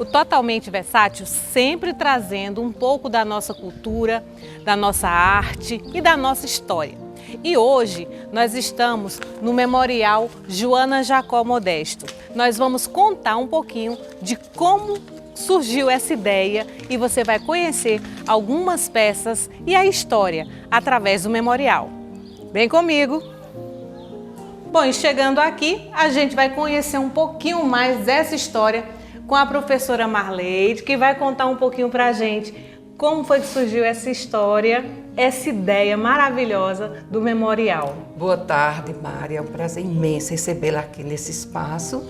O Totalmente Versátil sempre trazendo um pouco da nossa cultura, da nossa arte e da nossa história. E hoje nós estamos no Memorial Joana Jacó Modesto. Nós vamos contar um pouquinho de como surgiu essa ideia e você vai conhecer algumas peças e a história através do memorial. Vem comigo! Bom, e chegando aqui, a gente vai conhecer um pouquinho mais dessa história com a professora Marleide, que vai contar um pouquinho pra gente como foi que surgiu essa história, essa ideia maravilhosa do memorial. Boa tarde, Mari. É um prazer imenso recebê-la aqui nesse espaço.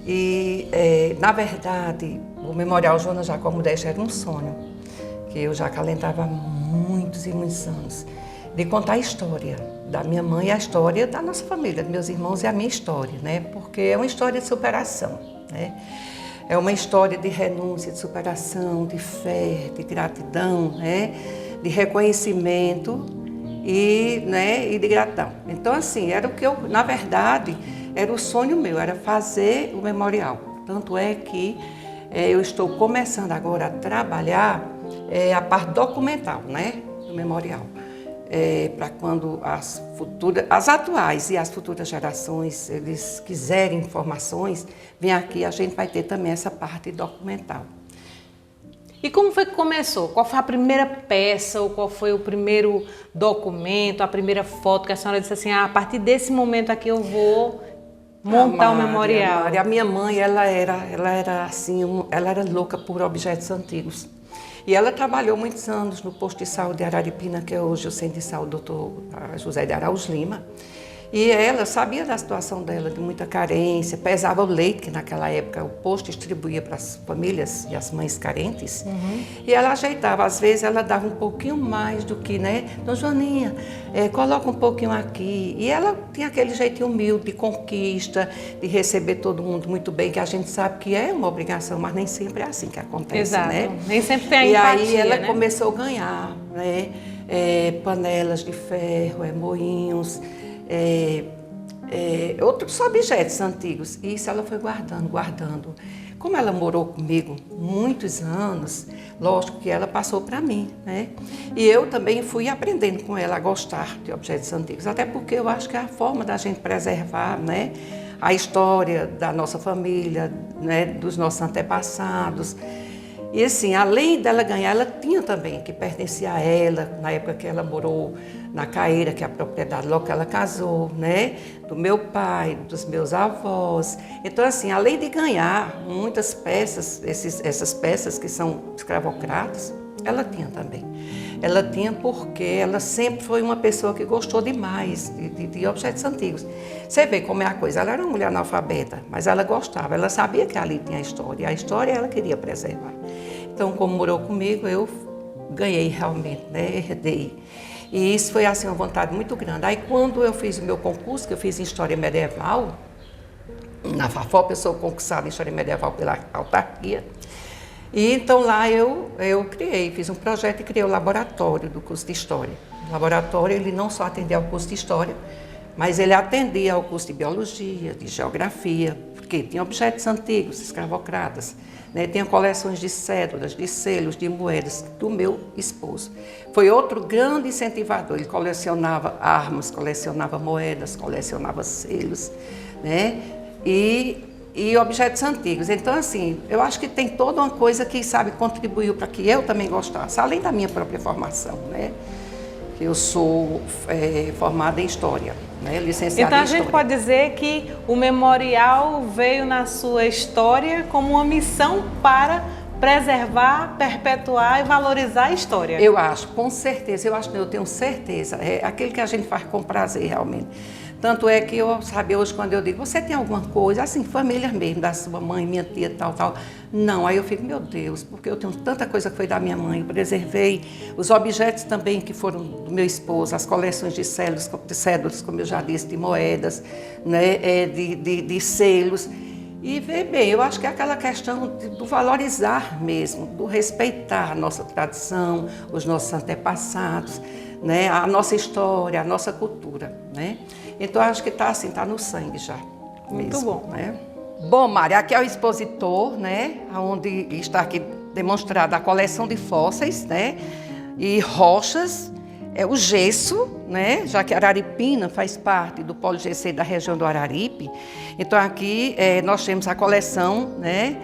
E, na verdade, o Memorial Joana Jacó Modesto era um sonho que eu já acalentava há muitos e muitos anos, de contar a história da minha mãe e a história da nossa família, dos meus irmãos e a minha história, né? Porque é uma história de superação, né? É uma história de renúncia, de superação, de fé, de gratidão, né? De reconhecimento e de gratidão. Então, assim, era o que eu, na verdade, era o sonho meu, era fazer o memorial. Tanto é que eu estou começando agora a trabalhar a parte documental, né, do memorial. Para quando as atuais e as futuras gerações, eles quiserem informações, vem aqui, a gente vai ter também essa parte documental. E como foi que começou? Qual foi a primeira peça ou qual foi o primeiro documento, a primeira foto que a senhora disse assim, a partir desse momento aqui eu vou montar o memorial? A minha mãe, ela era assim, ela era louca por objetos antigos. E ela trabalhou muitos anos no posto de saúde de Araripina, que é hoje o centro de saúde Dr. José de Araújo Lima. E ela sabia da situação dela, de muita carência, pesava o leite, que naquela época o posto distribuía para as famílias e as mães carentes. E ela ajeitava, às vezes ela dava um pouquinho mais do que, né? Dona Joaninha, coloca um pouquinho aqui. E ela tinha aquele jeitinho humilde, de conquista, de receber todo mundo muito bem, que a gente sabe que é uma obrigação, mas nem sempre é assim que acontece, Exato. Né? Nem sempre tem a empatia, E aí ela né? começou a ganhar, né? Panelas de ferro, moinhos, outros objetos antigos. E isso ela foi guardando. Como ela morou comigo muitos anos, lógico que ela passou para mim, né? E eu também fui aprendendo com ela a gostar de objetos antigos, até porque eu acho que é a forma da gente preservar, né, a história da nossa família, né, dos nossos antepassados. E assim, além dela ganhar, ela tinha também, que pertencia a ela, na época que ela morou na Caeira, que é a propriedade logo que ela casou, né? Do meu pai, dos meus avós. Então, assim, além de ganhar muitas peças, essas peças que são escravocratas, ela tinha também. Ela tinha porque ela sempre foi uma pessoa que gostou demais de objetos antigos. Você vê como é a coisa, ela era uma mulher analfabeta, mas ela gostava, ela sabia que ali tinha a história ela queria preservar. Então, como morou comigo, eu ganhei realmente, né, herdei. E isso foi assim uma vontade muito grande. Aí quando eu fiz o meu concurso, que eu fiz em História Medieval, na FAFOP, eu sou concursada em História Medieval pela autarquia, e então lá eu fiz um projeto e criei o laboratório do curso de História. O laboratório, ele não só atendia ao curso de História, mas ele atendia ao curso de Biologia, de Geografia, porque tinha objetos antigos, escravocratas, né? Tinha coleções de cédulas, de selos, de moedas do meu esposo. Foi outro grande incentivador, ele colecionava armas, colecionava moedas, colecionava selos, né? E objetos antigos. Então, assim, eu acho que tem toda uma coisa que, sabe, contribuiu para que eu também gostasse, além da minha própria formação, né? Eu sou formada em História, né? Licenciada então, em História. Então a gente pode dizer que o memorial veio na sua história como uma missão para preservar, perpetuar e valorizar a história. Eu acho, com certeza, eu tenho certeza, é aquele que a gente faz com prazer realmente. Tanto é que eu, sabe, hoje quando eu digo, você tem alguma coisa, assim, família mesmo, da sua mãe, minha tia, tal, não, aí eu fico, meu Deus, porque eu tenho tanta coisa que foi da minha mãe, eu preservei os objetos também que foram do meu esposo, as coleções de cédulas, como eu já disse, de moedas, né, de selos. E vê bem, eu acho que é aquela questão do valorizar mesmo, do respeitar a nossa tradição, os nossos antepassados, né, a nossa história, a nossa cultura, né? Então acho que está assim, está no sangue já. Muito mesmo, bom. Né? Bom, Mária, aqui é o expositor, né? Onde está aqui demonstrada a coleção de fósseis, né? E rochas, o gesso, né? Já que Araripina faz parte do Polo GC da região do Araripe. Então aqui nós temos a coleção, né?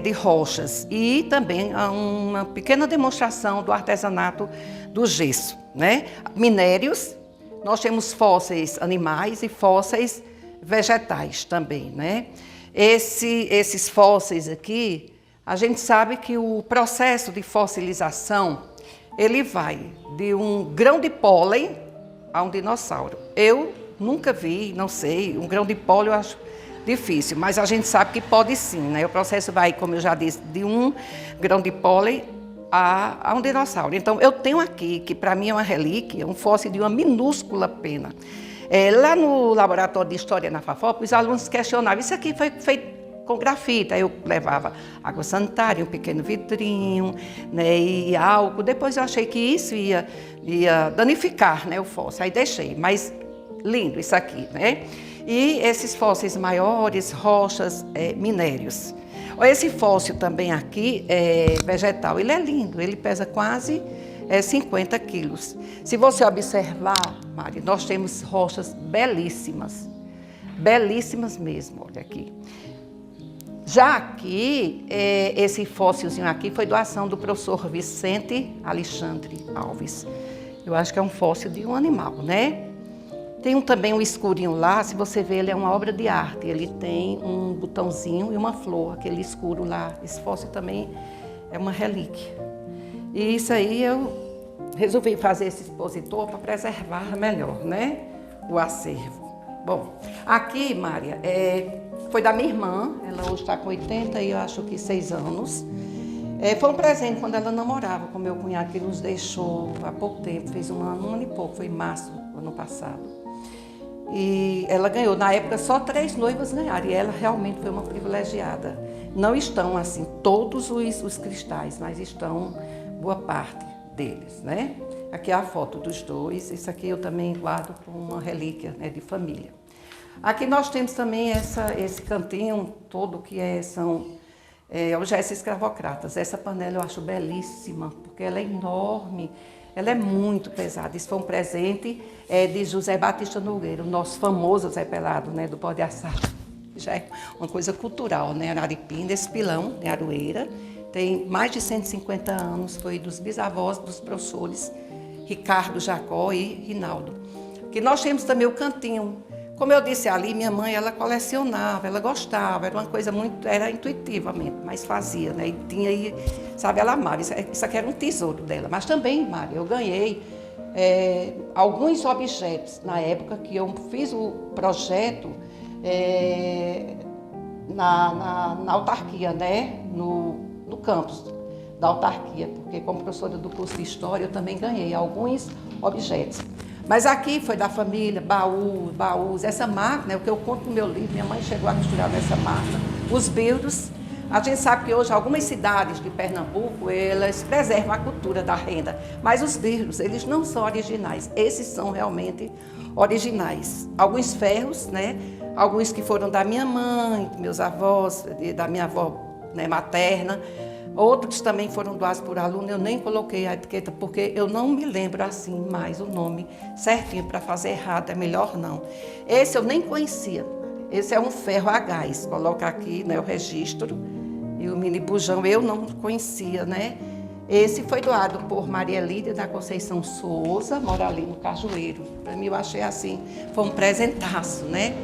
De rochas e também uma pequena demonstração do artesanato do gesso, né? Minérios, nós temos fósseis animais e fósseis vegetais também, né? Esses fósseis aqui, a gente sabe que o processo de fossilização, ele vai de um grão de pólen a um dinossauro. Eu nunca vi, não sei, um grão de pólen eu acho difícil, mas a gente sabe que pode sim, né? O processo vai, como eu já disse, de um grão de pólen a um dinossauro. Então, eu tenho aqui, que para mim é uma relíquia, um fóssil de uma minúscula pena. Lá no laboratório de História na FAFOP, os alunos questionavam, isso aqui foi feito com grafite. Aí eu levava água sanitária, um pequeno vidrinho, né, e álcool. Depois eu achei que isso ia danificar, né, o fóssil, aí deixei. Mas lindo isso aqui, né? E esses fósseis maiores, rochas, minérios. Esse fóssil também aqui é vegetal, ele é lindo, ele pesa quase 50 quilos. Se você observar, Mari, nós temos rochas belíssimas, belíssimas mesmo, olha aqui. Já aqui, esse fóssilzinho aqui foi doação do professor Vicente Alexandre Alves. Eu acho que é um fóssil de um animal, né? Tem também um escurinho lá, se você ver, ele é uma obra de arte. Ele tem um botãozinho e uma flor, aquele escuro lá. Esse fóssil também é uma relíquia. E isso aí eu resolvi fazer esse expositor para preservar melhor, né? O acervo. Bom, aqui, Mária, foi da minha irmã. Ela hoje está com 80 e eu acho que 6 anos. Foi um presente quando ela namorava com meu cunhado, que nos deixou há pouco tempo. Fez um ano e pouco, foi em março do ano passado. E ela ganhou, na época só 3 noivas ganharam, e ela realmente foi uma privilegiada. Não estão assim todos os cristais, mas estão boa parte deles, né? Aqui é a foto dos dois, isso aqui eu também guardo como uma relíquia, né, de família. Aqui nós temos também esse cantinho todo que são objetos escravocratas. Essa panela eu acho belíssima, porque ela é enorme. Ela é muito pesada. Isso foi um presente de José Batista Nogueira, o nosso famoso Zé Pelado, né, do pó de assar. Já é uma coisa cultural, né? Araripina, esse pilão de Aroeira, tem mais de 150 anos, foi dos bisavós dos professores Ricardo, Jacó e Rinaldo. Que nós temos também o cantinho. Como eu disse ali, minha mãe, ela colecionava, ela gostava, era uma coisa muito, era intuitivamente, mas fazia, né? E tinha aí, sabe, ela amava, isso aqui era um tesouro dela. Mas também, Mária, eu ganhei alguns objetos na época que eu fiz o projeto na autarquia, né? No campus da autarquia, porque como professora do curso de História, eu também ganhei alguns objetos. Mas aqui foi da família, baús, essa máquina, é o que eu conto no meu livro, minha mãe chegou a costurar nessa máquina. Os birros, a gente sabe que hoje algumas cidades de Pernambuco, elas preservam a cultura da renda, mas os birros, eles não são originais, esses são realmente originais. Alguns ferros, né? Alguns que foram da minha mãe, dos meus avós, da minha avó, né, materna. Outros também foram doados por aluno, eu nem coloquei a etiqueta porque eu não me lembro assim mais o nome certinho, para fazer errado é melhor não. Esse eu nem conhecia, esse é um ferro a gás, coloca aqui, né, o registro e o mini bujão eu não conhecia, né. Esse foi doado por Maria Lídia da Conceição Souza, mora ali no Cajueiro. Para mim eu achei assim, foi um presentaço, né.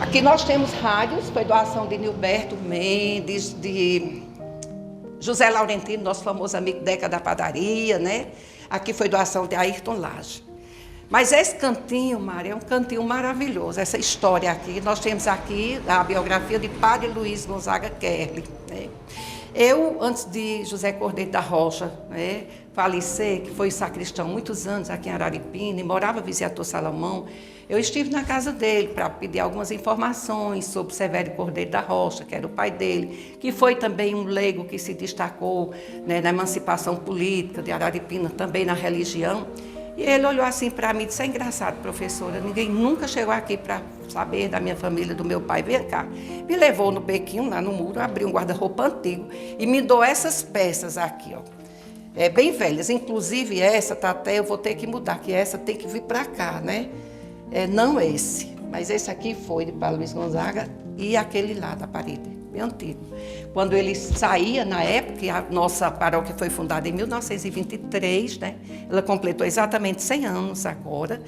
Aqui nós temos rádios, foi doação de Nilberto Mendes, de José Laurentino, nosso famoso amigo Deca da padaria, né? Aqui foi doação de Ayrton Lage. Mas esse cantinho, Maria, é um cantinho maravilhoso. Essa história aqui, nós temos aqui a biografia de Padre Luiz Gonzaga Kerli, né? Eu, antes de José Cordeiro da Rocha, né, falecer, que foi sacristão muitos anos aqui em Araripina, e morava Viziator Salomão, eu estive na casa dele para pedir algumas informações sobre Severo Cordeiro da Rocha, que era o pai dele, que foi também um leigo que se destacou, né, na emancipação política de Araripina, também na religião. E ele olhou assim para mim e disse: é engraçado, professora, ninguém nunca chegou aqui para saber da minha família, do meu pai. Vem cá. Me levou no bequinho, lá no muro, abriu um guarda-roupa antigo e me deu essas peças aqui, ó. Bem velhas. Inclusive essa, tá até, eu vou ter que mudar, que essa tem que vir para cá, né? Não esse, mas esse aqui foi de Paulo Luiz Gonzaga e aquele lá da parede, bem antigo. Quando ele saía, na época, que a nossa paróquia foi fundada em 1923, né? Ela completou exatamente 100 anos agora.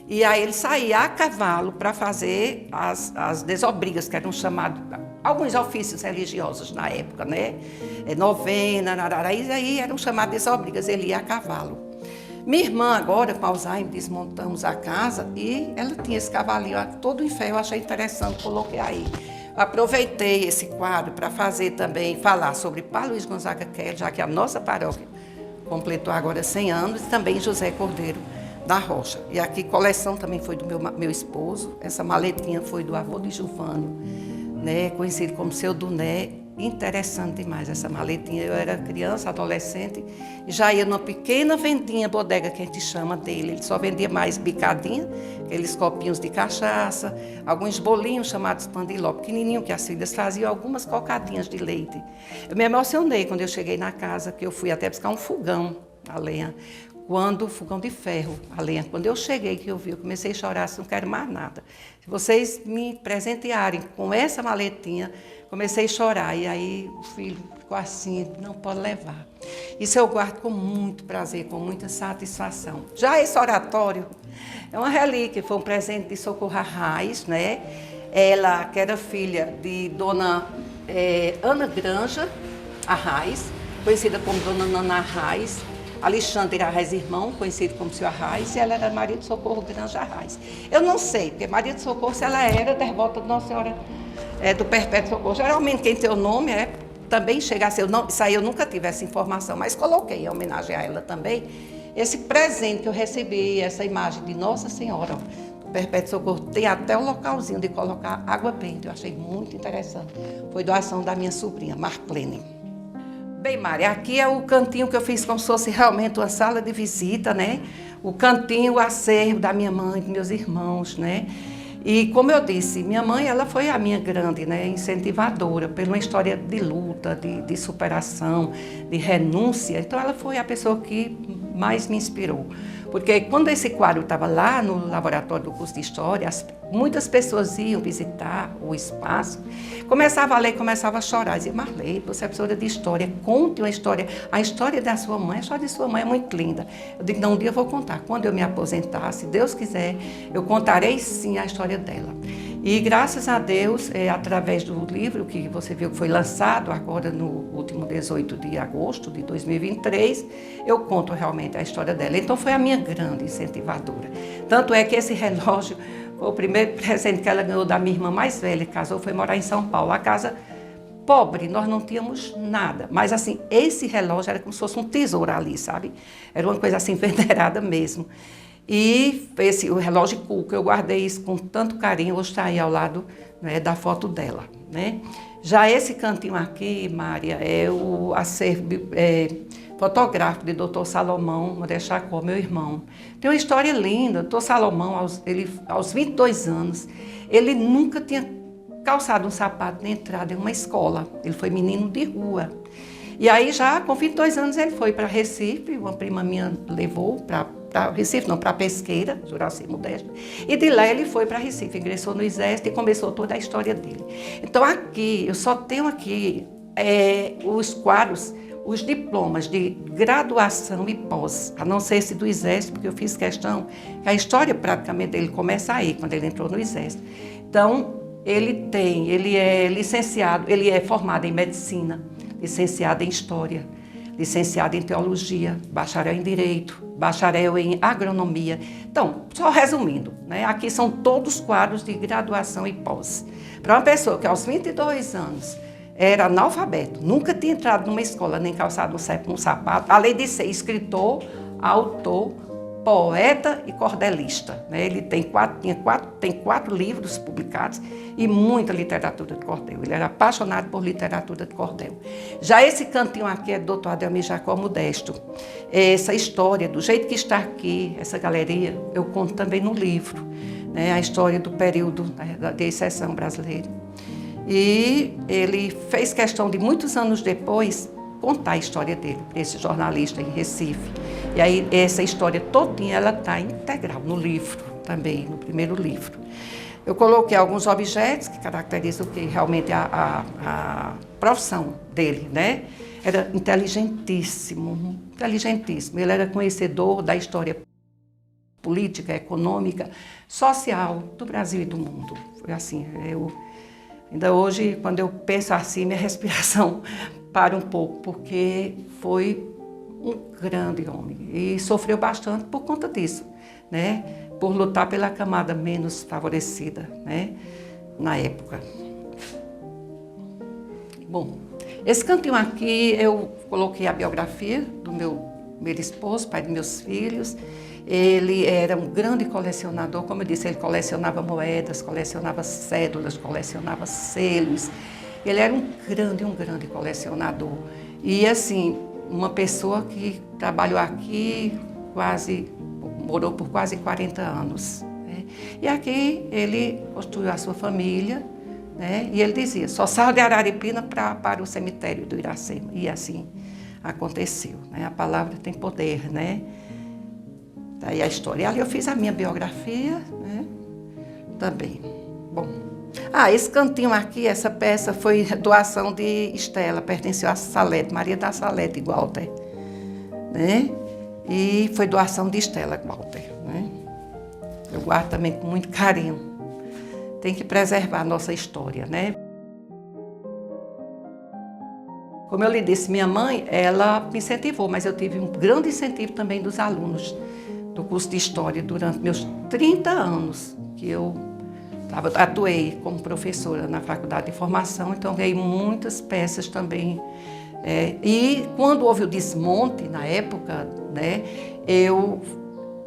E aí ele saía a cavalo para fazer as desobrigas, que eram chamados, alguns ofícios religiosos na época, né? Novena, e aí eram chamados desobrigas, ele ia a cavalo. Minha irmã agora, com Alzheimer, desmontamos a casa e ela tinha esse cavalinho todo em ferro, eu achei interessante, coloquei aí. Aproveitei esse quadro para fazer também, falar sobre Paulo Luiz Gonzaga Kelly, já que a nossa paróquia completou agora 100 anos, e também José Cordeiro da Rocha. E aqui coleção também foi do meu esposo, essa maletinha foi do avô de Gilvânio, né, conhecido como Seu Duné. Interessante demais essa maletinha. Eu era criança, adolescente, e já ia numa pequena vendinha, bodega que a gente chama dele. Ele só vendia mais bicadinha, aqueles copinhos de cachaça, alguns bolinhos chamados pandiló, pequenininho, que as filhas faziam, algumas cocadinhas de leite. Eu me emocionei quando eu cheguei na casa, que eu fui até buscar um fogão a lenha. Fogão de ferro, a lenha. Quando eu cheguei, que eu vi, eu comecei a chorar, assim, não quero mais nada. Se vocês me presentearem com essa maletinha, comecei a chorar. E aí o filho ficou assim, não pode levar. Isso eu guardo com muito prazer, com muita satisfação. Já esse oratório é uma relíquia, foi um presente de Socorro Arraes, né? Ela, que era filha de Dona Ana Granja Arraes, conhecida como Dona Nana Arraes, Alexandre Arraes Irmão, conhecido como Seu Arraes, e ela era Maria de Socorro Granja Arraes. Eu não sei, porque Maria de Socorro, se ela era devota de Nossa Senhora do Perpétuo Socorro. Geralmente quem tem o nome também chega a ser o nome. Isso aí eu nunca tive essa informação, mas coloquei em homenagem a ela também esse presente que eu recebi, essa imagem de Nossa Senhora do Perpétuo Socorro. Tem até um localzinho de colocar água benta, eu achei muito interessante. Foi doação da minha sobrinha, Marclene. Bem, Mari, aqui é o cantinho que eu fiz como se fosse realmente uma sala de visita, né? O cantinho, o acervo da minha mãe, dos meus irmãos, né? E como eu disse, minha mãe, ela foi a minha grande, né, incentivadora, por uma história de luta, de superação, de renúncia. Então ela foi a pessoa que mais me inspirou. Porque quando esse quadro estava lá no laboratório do curso de História, muitas pessoas iam visitar o espaço, começava a ler, começava a chorar, dizia: Marley, você é professora de História, conte uma história, a história da sua mãe, a história de sua mãe é muito linda. Eu digo: não, um dia eu vou contar, quando eu me aposentar, se Deus quiser, eu contarei sim a história dela. E graças a Deus, através do livro que você viu que foi lançado agora no último 18 de agosto de 2023, eu conto realmente a história dela. Então foi a minha grande incentivadora. Tanto é que esse relógio foi o primeiro presente que ela ganhou da minha irmã mais velha, que casou, foi morar em São Paulo. A casa pobre, nós não tínhamos nada. Mas assim, esse relógio era como se fosse um tesouro ali, sabe? Era uma coisa assim venerada mesmo. E o relógio Cuca, eu guardei isso com tanto carinho, hoje está aí ao lado, né, da foto dela, né? Já esse cantinho aqui, Mária, é o acervo fotográfico de Dr. Salomão Modesto Chacó, meu irmão. Tem uma história linda. Dr. Salomão, aos 22 anos, ele nunca tinha calçado um sapato nem entrado em uma escola. Ele foi menino de rua. E aí, já com 22 anos, ele foi para Recife, uma prima minha levou para Recife, não, para Pesqueira, Juraci Modesto. E de lá ele foi para Recife, ingressou no Exército e começou toda a história dele. Então aqui, eu só tenho aqui os quadros, os diplomas de graduação e pós, a não ser esse do Exército, porque eu fiz questão que a história praticamente dele começa aí, quando ele entrou no Exército. Então, ele é licenciado, ele é formado em Medicina, licenciado em História, licenciado em Teologia, bacharel em Direito, bacharel em Agronomia. Então, só resumindo, né? Aqui são todos quadros de graduação e pós. Para uma pessoa que aos 22 anos era analfabeto, nunca tinha entrado numa escola, nem calçado um sapato, além de ser escritor, autor, poeta e cordelista, né? Ele tem quatro livros publicados e muita literatura de cordel. Ele era apaixonado por literatura de cordel. Já esse cantinho aqui é do Dr. Ademir Jacó Modesto. Essa história, do jeito que está aqui, essa galeria, eu conto também no livro, né? A história do período da exceção brasileira. E ele fez questão de, muitos anos depois, contar a história dele para esse jornalista em Recife. E aí essa história todinha, ela está integral no livro também, no primeiro livro. Eu coloquei alguns objetos que caracterizam o que realmente a profissão dele, né? Era inteligentíssimo, inteligentíssimo. Ele era conhecedor da história política, econômica, social do Brasil e do mundo. Foi assim, ainda hoje, quando eu penso assim, minha respiração para um pouco, porque foi um grande homem e sofreu bastante por conta disso, né? Por lutar pela camada menos favorecida, né? Na época. Bom, esse cantinho aqui eu coloquei a biografia do meu primeiro esposo, pai de meus filhos. Ele era um grande colecionador, como eu disse, ele colecionava moedas, colecionava cédulas, colecionava selos. Ele era um grande colecionador. E assim, uma pessoa que trabalhou aqui morou por quase 40 anos. Né? E aqui ele construiu a sua família, né? E ele dizia, só saio de Araripina para o cemitério do Iracema. E assim aconteceu. Né? A palavra tem poder, né? Daí a história. E ali eu fiz a minha biografia, né? Também. Bom. Esse cantinho aqui, essa peça foi doação de Estela, pertenceu a Salete, Maria da Salete Walter, né? E foi doação de Estela Walter, né? Eu guardo também com muito carinho. Tem que preservar a nossa história, né? Como eu lhe disse, minha mãe, ela me incentivou, mas eu tive um grande incentivo também dos alunos do curso de História durante meus 30 anos que eu atuei como professora na Faculdade de Formação, então ganhei muitas peças também. E quando houve o desmonte, na época, né, eu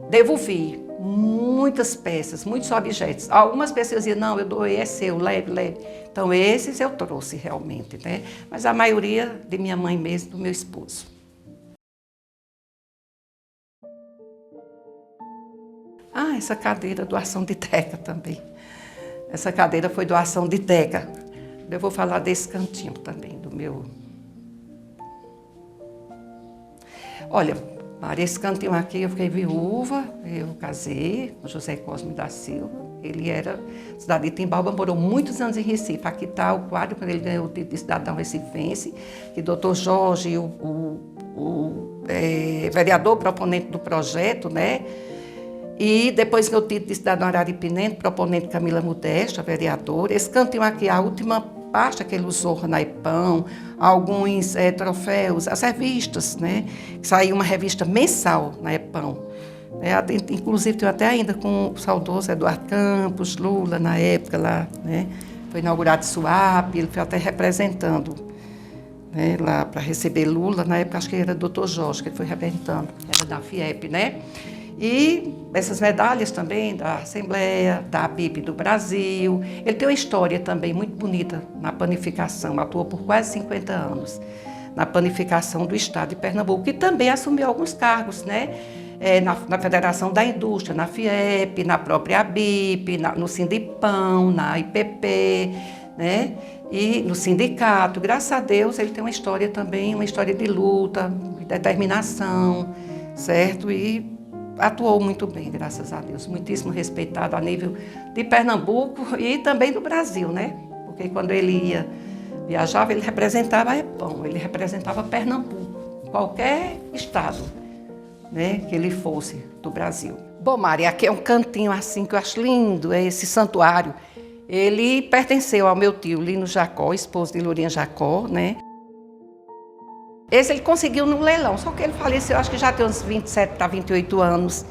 devolvi muitas peças, muitos objetos. Algumas pessoas diziam, não, eu doei, é seu, leve. Então esses eu trouxe realmente, né? Mas a maioria de minha mãe mesmo, do meu esposo. Essa cadeira, doação de Teca também. Essa cadeira foi doação de Teca. Eu vou falar desse cantinho também, do meu... Olha, Maria, esse cantinho aqui eu fiquei viúva, eu casei com José Cosme da Silva. Ele era cidadão de Timbaúba, morou muitos anos em Recife. Aqui está o quadro, quando ele ganhou o título de cidadão recifense, que o doutor Jorge, o vereador proponente do projeto, né? E depois que eu tive de cidadão araripinense, proponente Camila Modesto, a vereadora. Esse cantinho aqui, a última pasta que ele usou na EPAM, alguns troféus, as revistas, né? Saiu uma revista mensal na EPAM. Inclusive, tenho até ainda com o saudoso Eduardo Campos, Lula, na época lá, né? Foi inaugurado SUAP, ele foi até representando, né? Lá para receber Lula. Na época, acho que era Dr. Jorge, que ele foi representando, era da FIEP, né? E essas medalhas também da Assembleia, da ABIP do Brasil. Ele tem uma história também muito bonita na panificação, atuou por quase 50 anos na panificação do Estado de Pernambuco, e também assumiu alguns cargos, né? Na Federação da Indústria, na FIEP, na própria ABIP, no Sindipão, na IPP, né? E no sindicato. Graças a Deus ele tem uma história também, uma história de luta, de determinação, certo? E atuou muito bem, graças a Deus, muitíssimo respeitado a nível de Pernambuco e também do Brasil, né? Porque quando ele viajava, ele representava a EPAM, ele representava Pernambuco, qualquer estado, né, que ele fosse do Brasil. Bom, Maria, aqui é um cantinho assim que eu acho lindo, é esse santuário. Ele pertenceu ao meu tio Lino Jacó, esposo de Lourinha Jacó, né? Esse ele conseguiu no leilão, só que ele faleceu, acho que já tem uns 27 para 28 anos.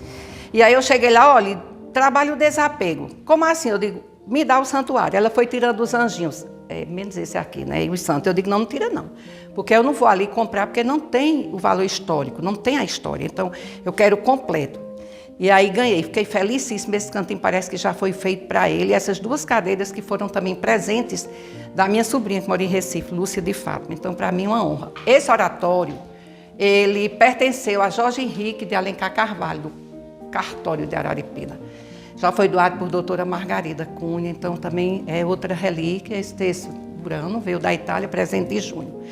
E aí eu cheguei lá, olha, trabalho o desapego. Como assim? Eu digo, me dá o santuário. Ela foi tirando os anjinhos, menos esse aqui, né? E os santos. Eu digo, não tira não, porque eu não vou ali comprar, porque não tem o valor histórico, não tem a história. Então, eu quero o completo. E aí ganhei, fiquei felicíssima. Esse cantinho parece que já foi feito para ele. E essas 2 cadeiras que foram também presentes da minha sobrinha que mora em Recife, Lúcia de Fátima. Então, para mim, é uma honra. Esse oratório, ele pertenceu a Jorge Henrique de Alencar Carvalho, do Cartório de Araripina. Já foi doado por doutora Margarida Cunha, então também é outra relíquia. Esse texto Urano veio da Itália, presente de junho.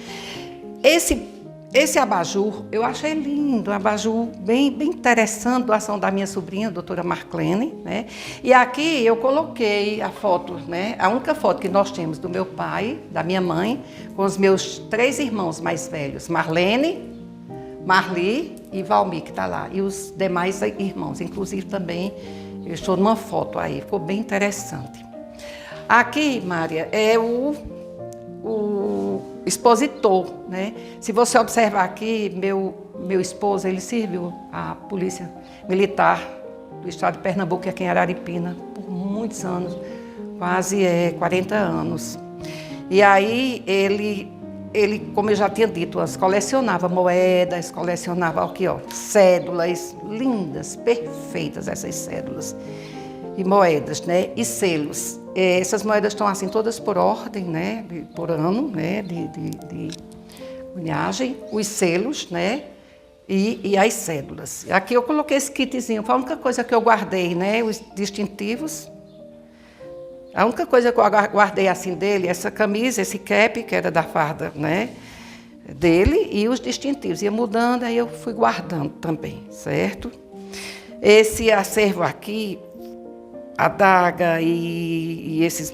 Esse abajur, eu achei lindo, um abajur bem interessante, doação da minha sobrinha, a doutora Marclene, né? E aqui eu coloquei a foto, né? A única foto que nós temos do meu pai, da minha mãe, com os meus 3 irmãos mais velhos, Marlene, Marli e Valmir, que está lá, e os demais irmãos, inclusive também, eu estou numa foto aí, ficou bem interessante. Aqui, Mária, é o expositor, né? Se você observar aqui, meu esposo, ele serviu a Polícia Militar do estado de Pernambuco, aqui em Araripina, por muitos anos, quase 40 anos. E aí ele, como eu já tinha dito, colecionava moedas, colecionava aqui, ó, cédulas lindas, perfeitas essas cédulas e moedas, né? E selos. Essas moedas estão assim todas por ordem, né? Por ano, né? De unhagem, os selos, né? E as cédulas. Aqui eu coloquei esse kitzinho, foi a única coisa que eu guardei, né? Os distintivos. A única coisa que eu guardei assim dele, essa camisa, esse cap, que era da farda, né? Dele, e os distintivos. Ia mudando, aí eu fui guardando também, certo? Esse acervo aqui, a adaga e esses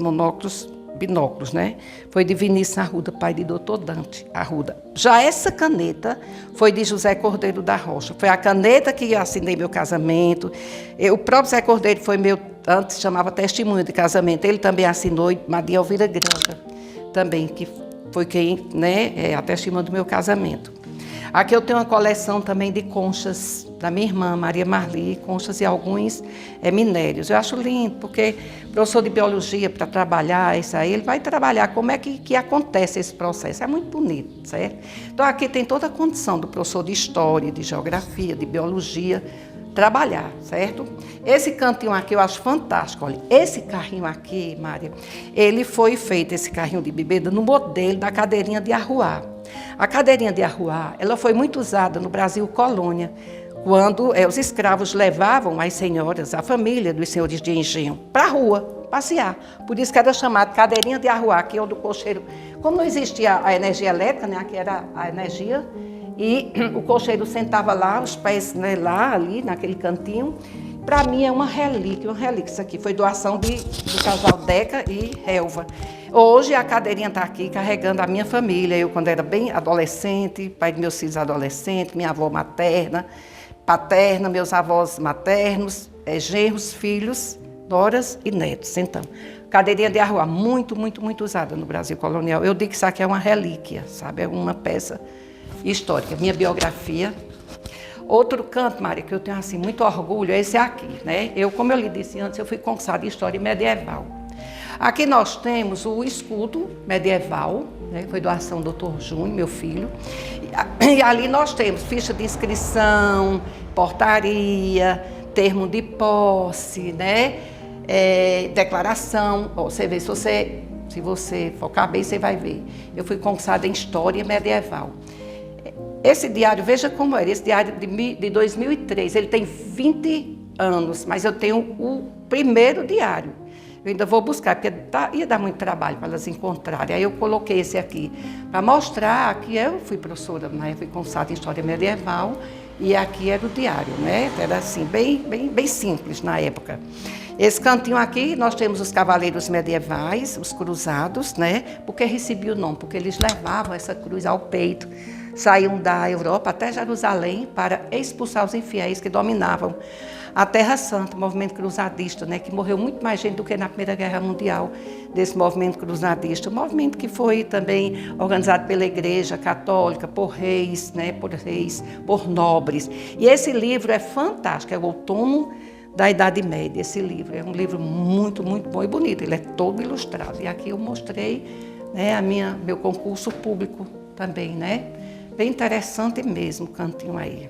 binóculos, né? Foi de Vinícius Arruda, pai de Dr. Dante Arruda. Já essa caneta foi de José Cordeiro da Rocha. Foi a caneta que assinei meu casamento. O próprio José Cordeiro foi meu, antes chamava testemunho de casamento. Ele também assinou, Maria Elvira Granja, também, que foi quem, né, a testemunha do meu casamento. Aqui eu tenho uma coleção também de conchas da minha irmã, Maria Marli, conchas e alguns minérios. Eu acho lindo, porque o professor de biologia, para trabalhar isso aí, ele vai trabalhar como é que acontece esse processo. É muito bonito, certo? Então aqui tem toda a condição do professor de história, de geografia, de biologia, trabalhar, certo? Esse cantinho aqui eu acho fantástico. Olha, esse carrinho aqui, Mária, ele foi feito, esse carrinho de bebida, no modelo da cadeirinha de arruar. A cadeirinha de arruar, ela foi muito usada no Brasil colônia, quando os escravos levavam as senhoras, a família dos senhores de engenho, para a rua, passear. Por isso que era chamado cadeirinha de arruar, que é o do cocheiro. Como não existia a energia elétrica, né, aqui era a energia, e o cocheiro sentava lá, os pés, né, lá, ali, naquele cantinho. Para mim é uma relíquia. Isso aqui foi doação do casal Deca e Helva. Hoje a cadeirinha está aqui carregando a minha família. Eu, quando era bem adolescente, pai de meus filhos adolescentes, minha avó materna, paterna, meus avós maternos, genros, filhos, noras e netos. Então, cadeirinha de arruar, muito usada no Brasil colonial. Eu digo que isso aqui é uma relíquia, sabe? É uma peça histórica. Minha biografia. Outro canto, Maria, que eu tenho assim muito orgulho é esse aqui, né? Como eu lhe disse antes, eu fui concursada em História Medieval. Aqui nós temos o escudo medieval, né? Foi doação do Dr. Júnior, meu filho. E ali nós temos ficha de inscrição, portaria, termo de posse, né? Declaração. Você vê, se você focar bem, você vai ver. Eu fui concursada em História Medieval. Esse diário, veja como era, esse diário de 2003, ele tem 20 anos, mas eu tenho o primeiro diário. Eu ainda vou buscar, porque ia dar muito trabalho para elas encontrarem. Aí eu coloquei esse aqui, para mostrar que eu fui professora, né? Fui concursada em História Medieval, e aqui era o diário, né? Era assim, bem simples na época. Esse cantinho aqui, nós temos os cavaleiros medievais, os cruzados, né? Porque recebi o nome, porque eles levavam essa cruz ao peito. Saíam da Europa até Jerusalém para expulsar os infiéis que dominavam a Terra Santa, o movimento cruzadista, né, que morreu muito mais gente do que na Primeira Guerra Mundial desse movimento cruzadista. Um movimento que foi também organizado pela Igreja Católica, por reis, né, por nobres. E esse livro é fantástico, é o Outono da Idade Média. Esse livro é um livro muito bom e bonito, ele é todo ilustrado. E aqui eu mostrei, né, meu concurso público também, né? Bem interessante mesmo o cantinho aí.